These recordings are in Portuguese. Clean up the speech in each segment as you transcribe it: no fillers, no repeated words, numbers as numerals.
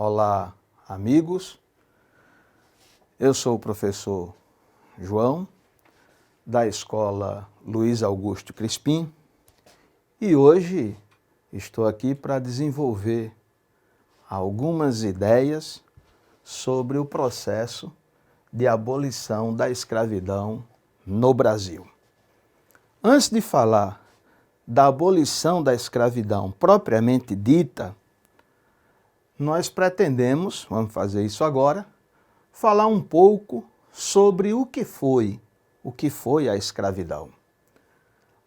Olá, amigos. Eu sou o professor João, da Escola Luiz Augusto Crispim, e hoje estou aqui para desenvolver algumas ideias sobre o processo de abolição da escravidão no Brasil. Antes de falar da abolição da escravidão propriamente dita, nós pretendemos, vamos fazer isso agora, falar um pouco sobre o que foi a escravidão.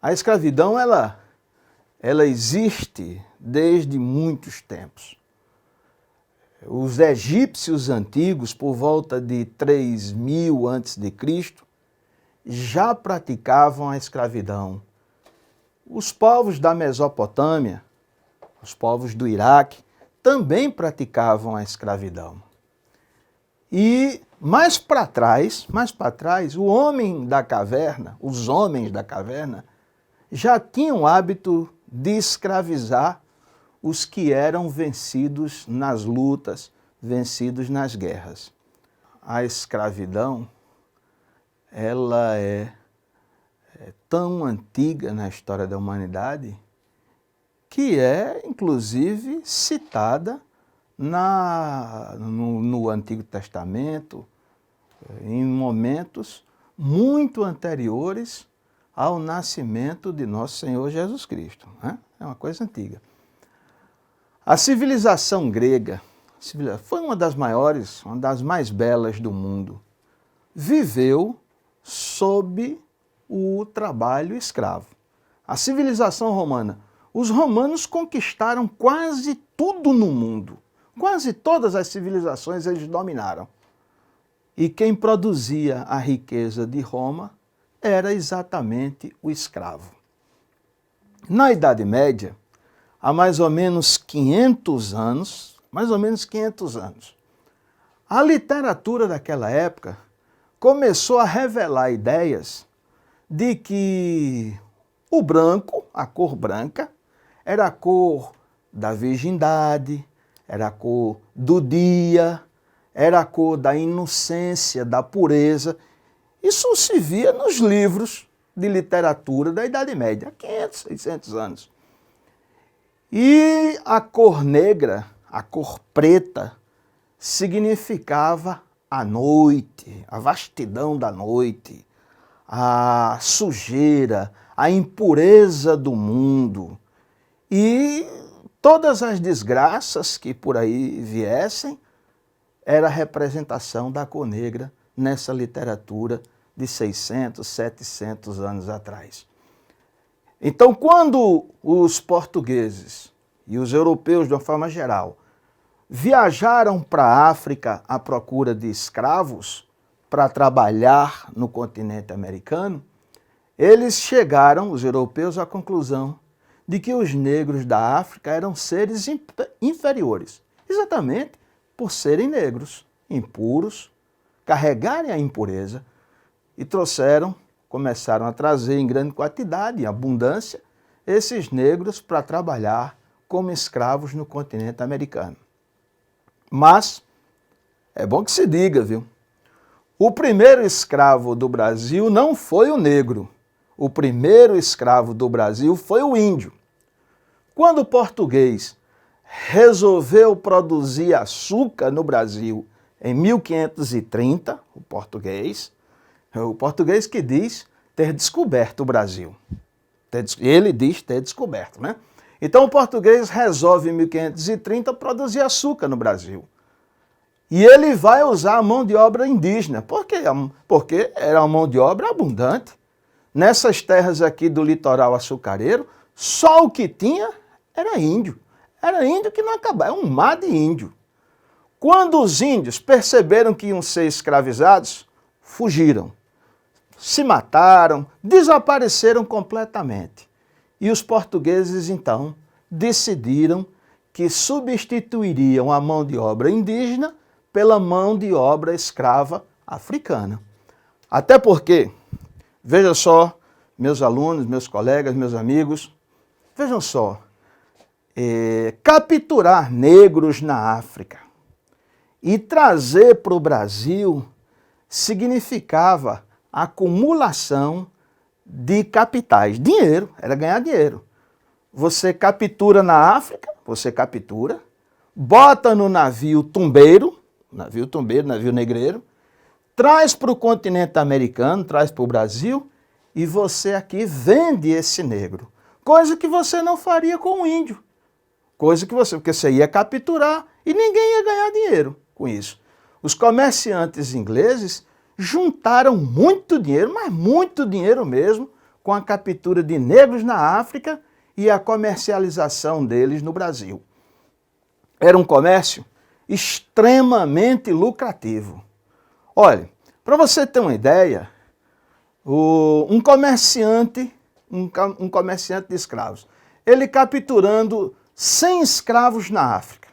A escravidão, ela existe desde muitos tempos. Os egípcios antigos, por volta de 3000 a.C., já praticavam a escravidão. Os povos da Mesopotâmia, os povos do Iraque, também praticavam a escravidão. E mais para trás, o homem da caverna, os homens da caverna, já tinham o hábito de escravizar os que eram vencidos nas lutas, vencidos nas guerras. A escravidão, ela é tão antiga na história da humanidade que é, inclusive, citada no Antigo Testamento, em momentos muito anteriores ao nascimento de nosso Senhor Jesus Cristo, né? É uma coisa antiga. A civilização grega foi uma das maiores, uma das mais belas do mundo. Viveu sob o trabalho escravo. A civilização romana, os romanos conquistaram quase tudo no mundo. Quase todas as civilizações eles dominaram. E quem produzia a riqueza de Roma era exatamente o escravo. Na Idade Média, há mais ou menos 500 anos, a literatura daquela época começou a revelar ideias de que o branco, a cor branca, era a cor da virgindade, era a cor do dia, era a cor da inocência, da pureza. Isso se via nos livros de literatura da Idade Média, há 500, 600 anos. E a cor negra, a cor preta, significava a noite, a vastidão da noite, a sujeira, a impureza do mundo. E todas as desgraças que por aí viessem era a representação da cor negra nessa literatura de 600, 700 anos atrás. Então, quando os portugueses e os europeus, de uma forma geral, viajaram para a África à procura de escravos para trabalhar no continente americano, eles chegaram, os europeus, à conclusão de que os negros da África eram seres inferiores, exatamente por serem negros, impuros, carregarem a impureza, e começaram a trazer em grande quantidade, em abundância, esses negros para trabalhar como escravos no continente americano. Mas, é bom que se diga, viu? O primeiro escravo do Brasil não foi o negro. O primeiro escravo do Brasil foi o índio. Quando o português resolveu produzir açúcar no Brasil em 1530, o português que diz ter descoberto o Brasil. Ele diz ter descoberto, né? Então o português resolve em 1530 produzir açúcar no Brasil. E ele vai usar a mão de obra indígena. Por quê? Porque era uma mão de obra abundante. Nessas terras aqui do litoral açucareiro, só o que tinha era índio. Era índio que não acabava, é um mar de índio. Quando os índios perceberam que iam ser escravizados, fugiram. Se mataram, desapareceram completamente. E os portugueses, então, decidiram que substituiriam a mão de obra indígena pela mão de obra escrava africana. Até porque, veja só, meus alunos, meus colegas, meus amigos, vejam só, capturar negros na África, E trazer para o Brasil significava acumulação de capitais. Dinheiro, era ganhar dinheiro. Você captura na África, você captura, bota no navio tumbeiro, navio negreiro, traz para o continente americano, traz para o Brasil, e você aqui vende esse negro. Coisa que você não faria com o índio. Porque você ia capturar e ninguém ia ganhar dinheiro com isso. Os comerciantes ingleses juntaram muito dinheiro, mas muito dinheiro mesmo, com a captura de negros na África e a comercialização deles no Brasil. Era um comércio extremamente lucrativo. Olha, para você ter uma ideia, um comerciante de escravos, ele capturando 100 escravos na África.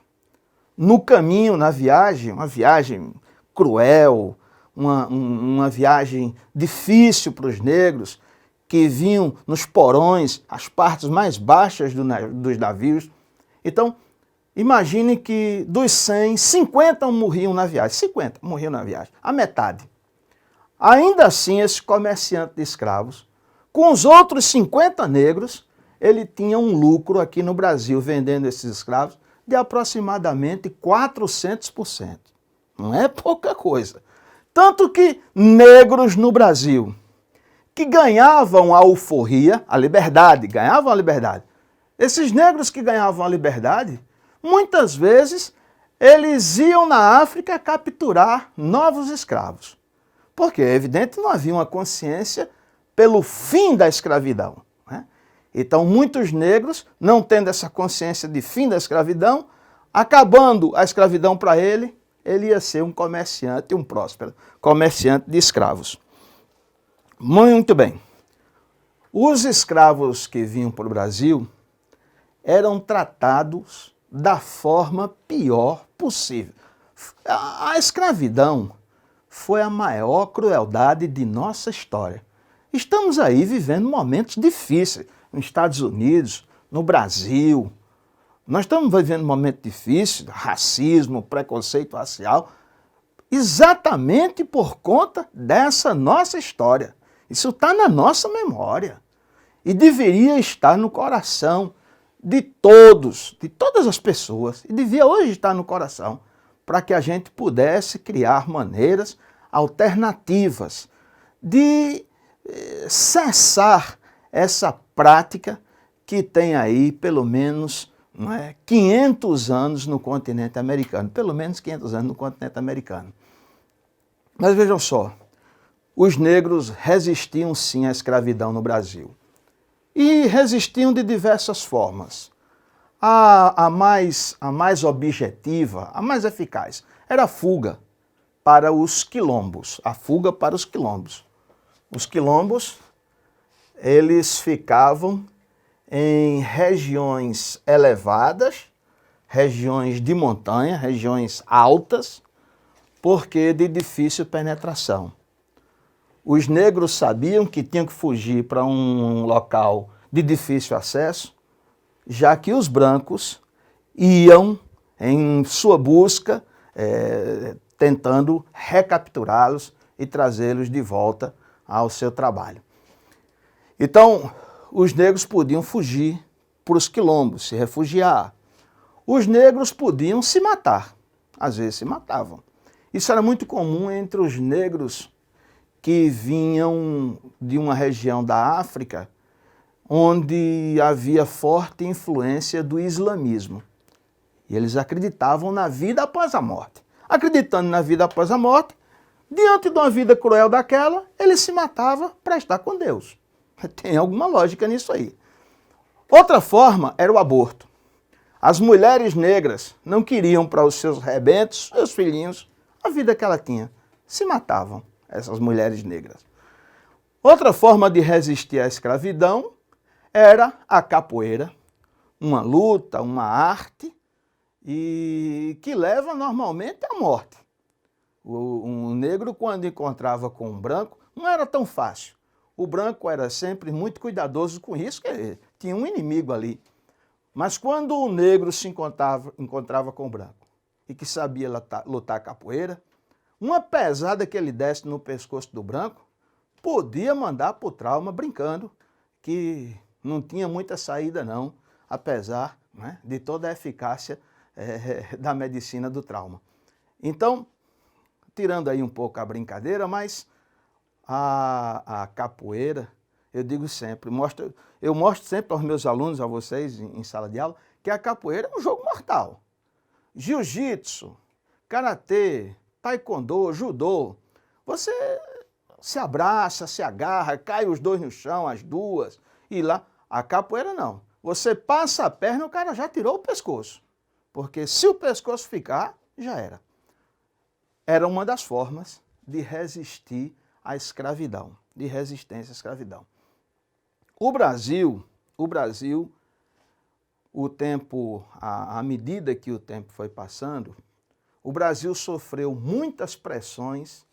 No caminho, na viagem, uma viagem cruel, uma viagem difícil para os negros, que vinham nos porões, as partes mais baixas dos navios. Então, imagine que dos 100, 50 morriam na viagem. 50 morriam na viagem, a metade. Ainda assim, esse comerciante de escravos, com os outros 50 negros, ele tinha um lucro aqui no Brasil, vendendo esses escravos, de aproximadamente 400%. Não é pouca coisa. Tanto que negros no Brasil, que ganhavam a alforria, a liberdade, ganhavam a liberdade. Esses negros que ganhavam a liberdade, muitas vezes, eles iam na África capturar novos escravos. Porque, é evidente, não havia uma consciência pelo fim da escravidão. Né? Então, muitos negros, não tendo essa consciência de fim da escravidão, acabando a escravidão para ele ia ser um comerciante, um próspero comerciante de escravos. Muito bem. Os escravos que vinham para o Brasil eram tratados da forma pior possível. A escravidão foi a maior crueldade de nossa história. Estamos aí vivendo momentos difíceis nos Estados Unidos, no Brasil. Nós estamos vivendo momentos difíceis, racismo, preconceito racial, exatamente por conta dessa nossa história. Isso está na nossa memória e deveria estar no coração de todos, de todas as pessoas, e devia hoje estar no coração, para que a gente pudesse criar maneiras alternativas de cessar essa prática que tem aí pelo menos 500 anos no continente americano, pelo menos 500 anos no continente americano. Mas vejam só, os negros resistiam sim à escravidão no Brasil. E resistiam de diversas formas. A mais objetiva, a mais eficaz, era a fuga para os quilombos. A fuga para os quilombos. Os quilombos, eles ficavam em regiões elevadas, regiões de montanha, regiões altas, porque de difícil penetração. Os negros sabiam que tinham que fugir para um local de difícil acesso, já que os brancos iam em sua busca, tentando recapturá-los e trazê-los de volta ao seu trabalho. Então, os negros podiam fugir para os quilombos, se refugiar. Os negros podiam se matar, às vezes se matavam. Isso era muito comum entre os negros que vinham de uma região da África onde havia forte influência do islamismo. E eles acreditavam na vida após a morte. Acreditando na vida após a morte, diante de uma vida cruel daquela, ele se matava para estar com Deus. Tem alguma lógica nisso aí. Outra forma era o aborto. As mulheres negras não queriam para os seus rebentos, seus filhinhos, a vida que ela tinha. Se matavam, essas mulheres negras. Outra forma de resistir à escravidão era a capoeira, uma luta, uma arte, e que leva normalmente à morte. Um negro, quando encontrava com um branco, não era tão fácil. O branco era sempre muito cuidadoso com isso, que tinha um inimigo ali. Mas quando o negro se encontrava com o branco e que sabia lutar capoeira, uma pesada que ele desse no pescoço do branco, podia mandar para o trauma brincando, que não tinha muita saída não, apesar, né, de toda a eficácia da medicina do trauma. Então, tirando aí um pouco a brincadeira, mas a capoeira, eu digo sempre, eu mostro sempre aos meus alunos, a vocês em sala de aula, que a capoeira é um jogo mortal. Jiu-jitsu, karatê, taekwondo, judô, você se abraça, se agarra, cai os dois no chão, as duas, e lá. A capoeira não. Você passa a perna, o cara já tirou o pescoço. Porque se o pescoço ficar, já era. Era uma das formas de resistir à escravidão, de resistência à escravidão. O Brasil, o tempo, à medida que o tempo foi passando, o Brasil sofreu muitas pressões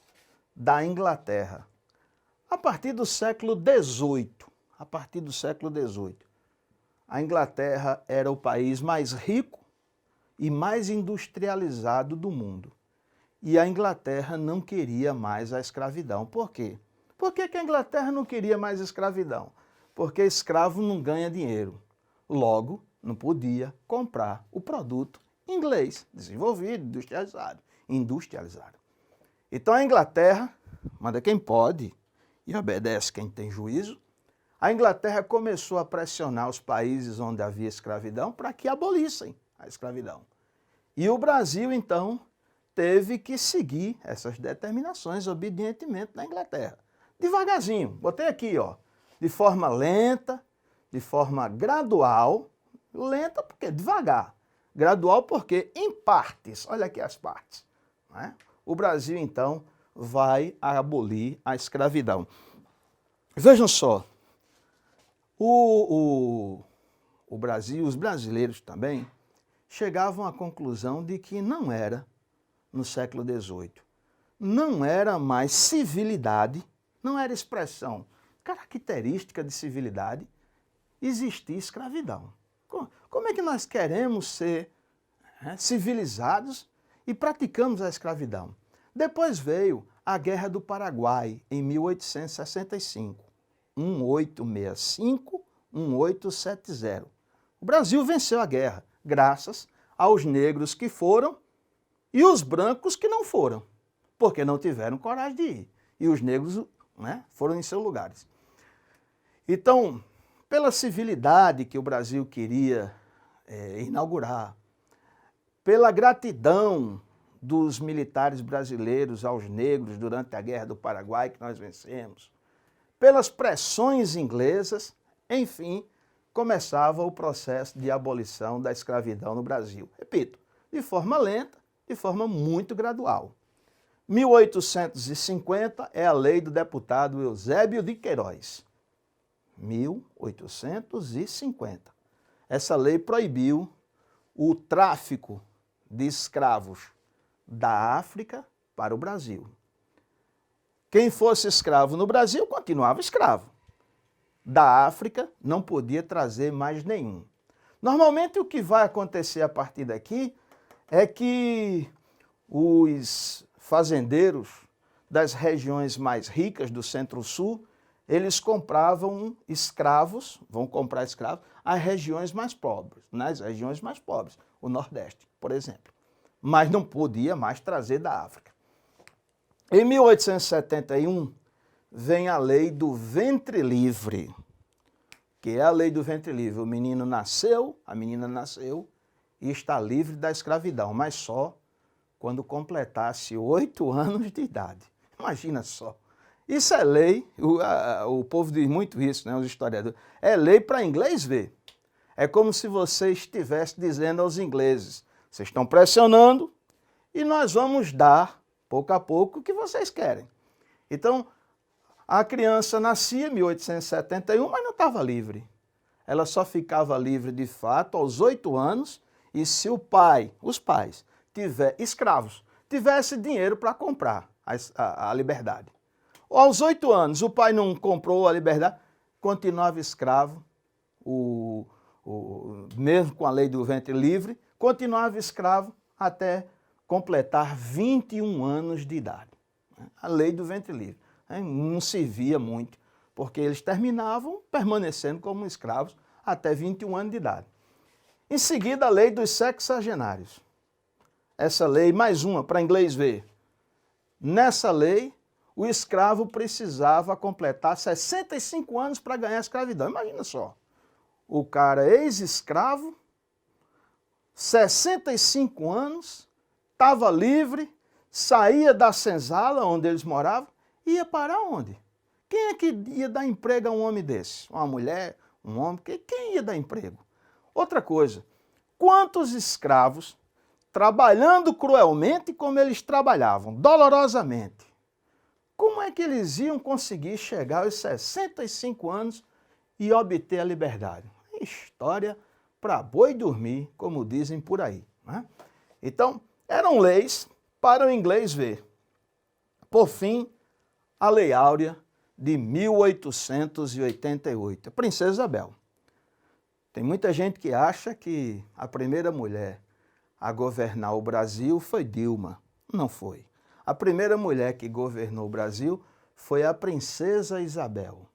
da Inglaterra. A partir do século XVIII, a Inglaterra era o país mais rico e mais industrializado do mundo. E a Inglaterra não queria mais a escravidão. Por quê? Por que a Inglaterra não queria mais escravidão? Porque escravo não ganha dinheiro. Logo, não podia comprar o produto inglês, desenvolvido, industrializado. Então a Inglaterra manda quem pode e obedece quem tem juízo. A Inglaterra começou a pressionar os países onde havia escravidão para que abolissem a escravidão. E o Brasil, então, teve que seguir essas determinações obedientemente na Inglaterra. Devagarzinho, botei aqui, ó, de forma lenta, de forma gradual, lenta porque devagar, gradual porque em partes, olha aqui as partes, né? O Brasil, então, vai abolir a escravidão. Vejam só, o Brasil, os brasileiros também, chegavam à conclusão de que não era, no século XVIII, não era mais civilidade, não era expressão característica de civilidade, existir escravidão. Como é que nós queremos ser civilizados e praticamos a escravidão? Depois veio a Guerra do Paraguai, em 1865. 1865, 1870. O Brasil venceu a guerra, graças aos negros que foram e os brancos que não foram, porque não tiveram coragem de ir. E os negros, né, foram em seus lugares. Então, pela civilidade que o Brasil queria inaugurar, pela gratidão dos militares brasileiros aos negros durante a Guerra do Paraguai, que nós vencemos, pelas pressões inglesas, enfim, começava o processo de abolição da escravidão no Brasil. Repito, de forma lenta, de forma muito gradual. 1850 é a lei do deputado Eusébio de Queiroz. 1850. Essa lei proibiu o tráfico de escravos da África para o Brasil. Quem fosse escravo no Brasil continuava escravo. Da África não podia trazer mais nenhum. Normalmente o que vai acontecer a partir daqui é que os fazendeiros das regiões mais ricas do Centro-Sul, eles compravam escravos, vão comprar escravos, às regiões mais pobres, nas regiões mais pobres, o Nordeste, por exemplo. Mas não podia mais trazer da África. Em 1871, vem a lei do ventre livre, que é a lei do ventre livre. O menino nasceu, a menina nasceu e está livre da escravidão, mas só quando completasse 8 anos de idade. Imagina só. Isso é lei, o povo diz muito isso, né, os historiadores. É lei para inglês ver. É como se você estivesse dizendo aos ingleses, vocês estão pressionando e nós vamos dar, pouco a pouco, o que vocês querem. Então, a criança nascia em 1871, mas não estava livre. Ela só ficava livre, de fato, aos 8 anos, e se o pai, os pais, escravos, tivesse dinheiro para comprar a liberdade. Ou aos 8 anos, o pai não comprou a liberdade, continuava escravo, mesmo com a lei do ventre livre, continuava escravo até completar 21 anos de idade. A lei do ventre livre. Não se via muito, porque eles terminavam permanecendo como escravos até 21 anos de idade. Em seguida, a lei dos sexagenários. Essa lei, mais uma, para inglês ver. Nessa lei, o escravo precisava completar 65 anos para ganhar a escravidão. Imagina só, o cara ex-escravo, 65 anos, estava livre, saía da senzala onde eles moravam, ia para onde? Quem é que ia dar emprego a um homem desse? Uma mulher, um homem? Quem ia dar emprego? Outra coisa, quantos escravos, trabalhando cruelmente como eles trabalhavam, dolorosamente, como é que eles iam conseguir chegar aos 65 anos e obter a liberdade? História para boi dormir, como dizem por aí, né? Então, eram leis para o inglês ver. Por fim, a Lei Áurea de 1888, a Princesa Isabel. Tem muita gente que acha que a primeira mulher a governar o Brasil foi Dilma. Não foi. A primeira mulher que governou o Brasil foi a Princesa Isabel.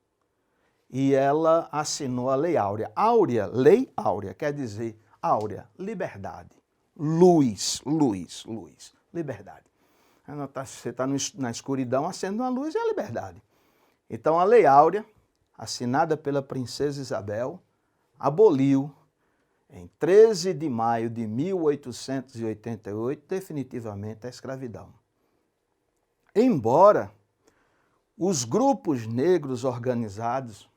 E ela assinou a Lei Áurea. Áurea, Lei Áurea, quer dizer áurea, liberdade. Luz, luz, luz, liberdade. Você está na escuridão, acende uma luz e é a liberdade. Então a Lei Áurea, assinada pela Princesa Isabel, aboliu, em 13 de maio de 1888, definitivamente a escravidão. Embora os grupos negros organizados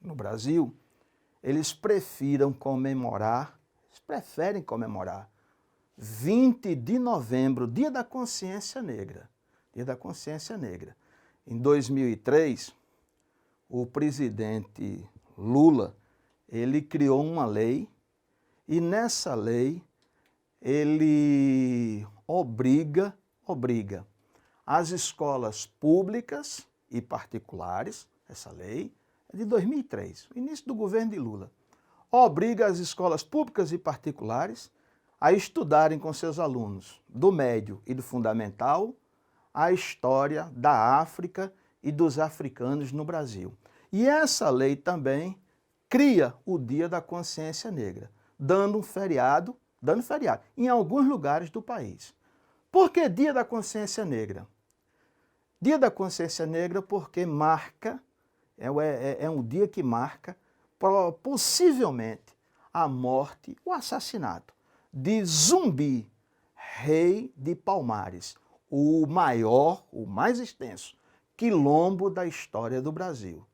no Brasil, eles preferem comemorar 20 de novembro, Dia da Consciência Negra. Dia da Consciência Negra. Em 2003, o presidente Lula, ele criou uma lei e nessa lei ele obriga as escolas públicas e particulares, essa lei é de 2003, o início do governo de Lula, obriga as escolas públicas e particulares a estudarem com seus alunos do médio e do fundamental a história da África e dos africanos no Brasil. E essa lei também cria o Dia da Consciência Negra, dando feriado em alguns lugares do país. Por que Dia da Consciência Negra? Dia da Consciência Negra porque marca, é um dia que marca possivelmente a morte, o assassinato de Zumbi, rei de Palmares, o maior, o mais extenso quilombo da história do Brasil.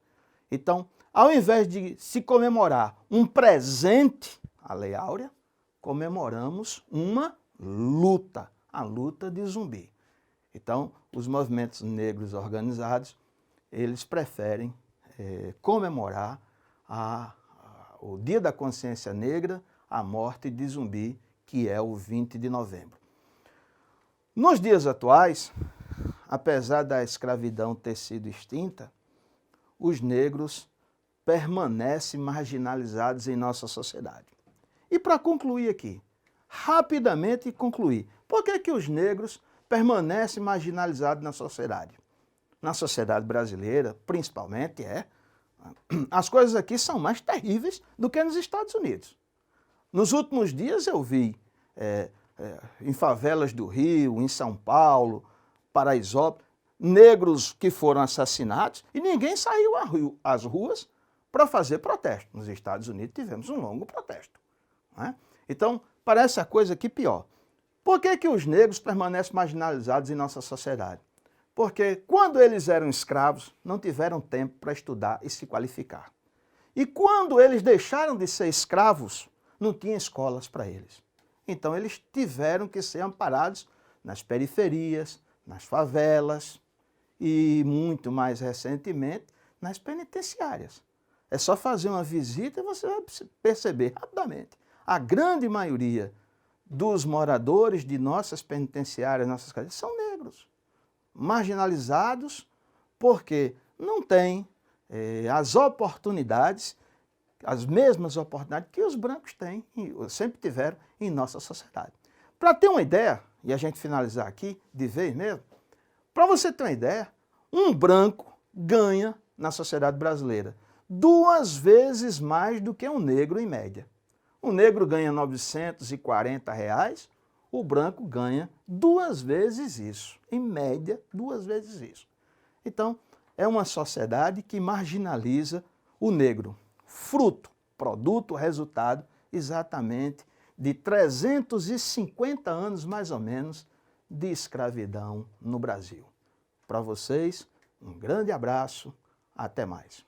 Então, ao invés de se comemorar um presente, a Lei Áurea, comemoramos uma luta, a luta de Zumbi. Então, os movimentos negros organizados, eles preferem comemorar o Dia da Consciência Negra, a morte de Zumbi, que é o 20 de novembro. Nos dias atuais, apesar da escravidão ter sido extinta, os negros permanecem marginalizados em nossa sociedade. E para concluir aqui, rapidamente concluir, por que os negros permanecem marginalizados na sociedade? Na sociedade brasileira, principalmente, as coisas aqui são mais terríveis do que nos Estados Unidos. Nos últimos dias eu vi em favelas do Rio, em São Paulo, Paraisópolis, negros que foram assassinados e ninguém saiu às ruas para fazer protesto. Nos Estados Unidos tivemos um longo protesto, né? Então, parece a coisa aqui pior. Por que os negros permanecem marginalizados em nossa sociedade? Porque quando eles eram escravos, não tiveram tempo para estudar e se qualificar. E quando eles deixaram de ser escravos, não tinha escolas para eles. Então eles tiveram que ser amparados nas periferias, nas favelas e, muito mais recentemente, nas penitenciárias. É só fazer uma visita e você vai perceber rapidamente. A grande maioria dos moradores de nossas penitenciárias, nossas casas, são negros, marginalizados porque não têm as oportunidades, as mesmas oportunidades que os brancos têm, sempre tiveram em nossa sociedade. Para ter uma ideia, e a gente finalizar aqui, de vez mesmo, para você ter uma ideia, um branco ganha na sociedade brasileira 2 vezes mais do que um negro em média. O negro ganha R$ 940, o branco ganha 2 vezes isso, em média 2 vezes isso. Então, é uma sociedade que marginaliza o negro, fruto, produto, resultado exatamente de 350 anos mais ou menos de escravidão no Brasil. Para vocês, um grande abraço, até mais.